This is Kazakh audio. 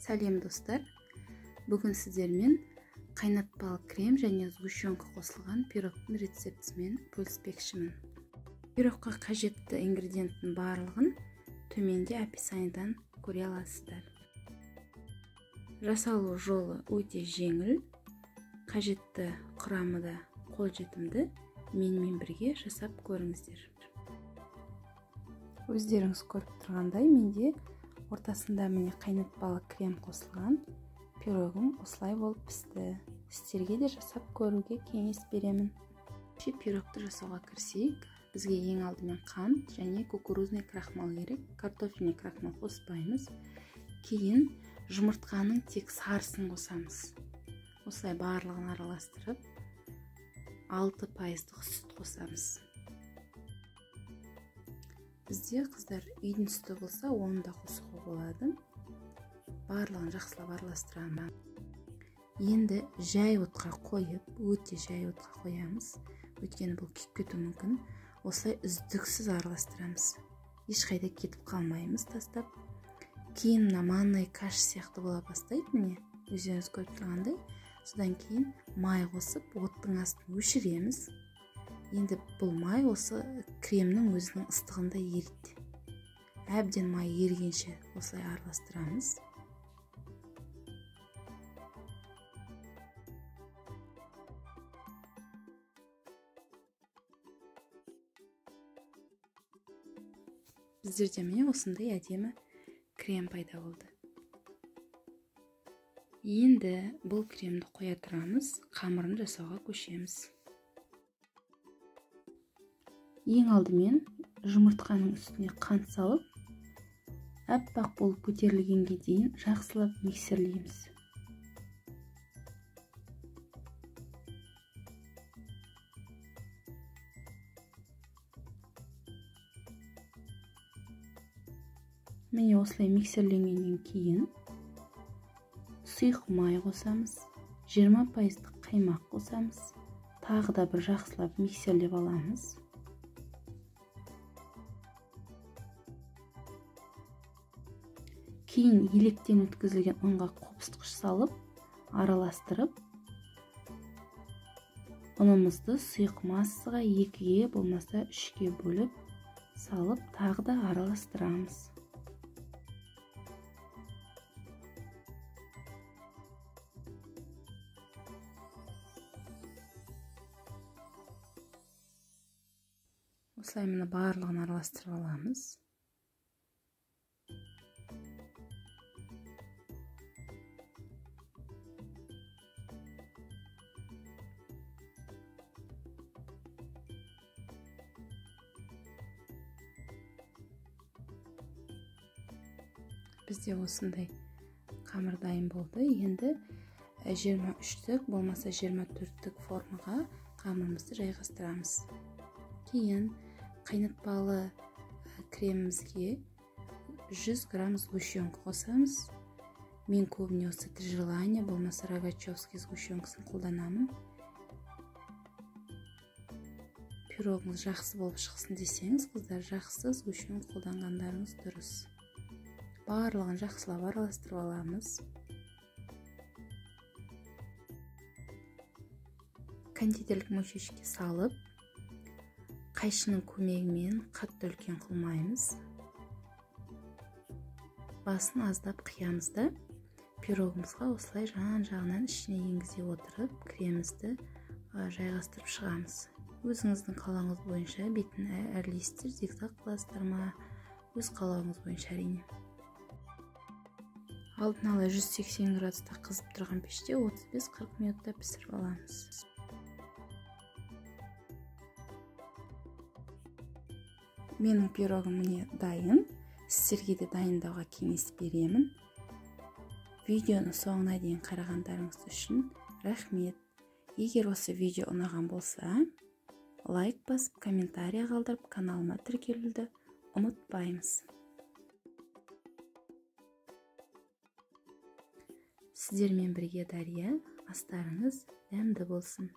Сәлем достар, бүгін сіздермен қайнатпалы крем және сгущенка қосылған пирогтың рецептісімен бөліспекшімін. Пирогқа қажетті ингредиенттің барлығын төменде описаниедан көре аласыздар. Жасалу жолы өте жеңіл, қажетті құрамы да қолжетімді. Менімен бірге жасап көріңіздер. Өздеріңіз көріп тұрғандай, менде ортасында міне қайнатпалы крем қосылған пирогым осылай болып пісті. Сіздерге де жасап көруге кеңес беремін. Пирогты жасауға кірісейік. Бізге ең алдымен қант және кукурузный крахмал керек. Картофельный крахмал қоспаймыз. Кейін жұмыртқаның тек сарысын қосамыз. Осылай барлығын араластырып 6% сүт қосамыз. Бізде қыздар үйдің сүті болса, оны да қосуға болады. Барлығын жақсылап араластырамын. Енді жай отқа қойып, өте жай отқа қоямыз. Өйткені бұл күйіп кетуі мүмкін. Осылай үздіксіз араластырамыз. Ешқайда кетіп қалмаймыз тастап. Кейін манной каша сияқты бола бастайды, міне. Өздеріңіз көріп тұрғандай. Содан кейін май қосып, оттың астын өшіреміз. Енді бұл май осы кремнің өзінің ыстығында ериді. Әбден май ерігенше осылай араластырамыз. Біздерде міне осындай әдемі крем пайда болды. Енді бұл кремді қоя тұрамыз, қамырын жасауға көшеміз. Ең алдымен жұмыртқаның үстіне қант салып, әппақ болып көтерілгенге дейін жақсылап миксерлейміз. Міне осылай миксерленгеннен кейін сұйық май қосамыз, 20% қаймақ қосамыз, тағы да бір жақсылап миксерлеп аламыз. Кейін електен өткізілген ұнға қопсытқыш салып, араластырып, ұнымызды сұйық массаға 2-ге болмаса 3-ге бөліп салып, тағы да араластырамыз. Осылай мені барлығын араластырып аламыз. Бізде осындай қамыр дайын болды. Енді 23-тік, болмаса 24-тік формаға қамырымызды жайғастырамыз. Кейін қайнатпалы кремімізге 100 грамм сгущенка қосамыз. Мен көбіне осы Три желания, болмаса Рогачевский сгущенкасын қолданамын. Пирогыңыз жақсы болып шықсын десеңіз, қыздар, жақсы сгущенка қолданғандарыңыз дұрыс. Барлығын жақсылап араластырып аламыз. Кондитерлік мөлшершіге салып, қайшының көмегімен қатты үлкен қылмаймыз. Басын аздап қиямыз да, пирогымызға осылай жан-жағынан ішіне енгізе отырып, кремімізді жайғастырып шығамыз. Өзіңіздің қалауыңыз бойынша бетін әрлейсіздер, зигзаг қыласыздар ма, өз қалауыңыз бойынша әрине. Алдын ала 180 градуста қызып тұрған пеште 35-40 минутта пісіріп аламыз. Менің пирогым міне дайын. Сіздерге де дайындауға кеңес беремін. Видеоны соңына дейін қарағандарыңыз үшін рахмет. Егер осы видео ұнаған болса, лайк басып, комментария қалдырып, каналыма тіркелуді ұмытпаймыз. Сіздермен бірге Дария, астарыңыз дәмді болсын.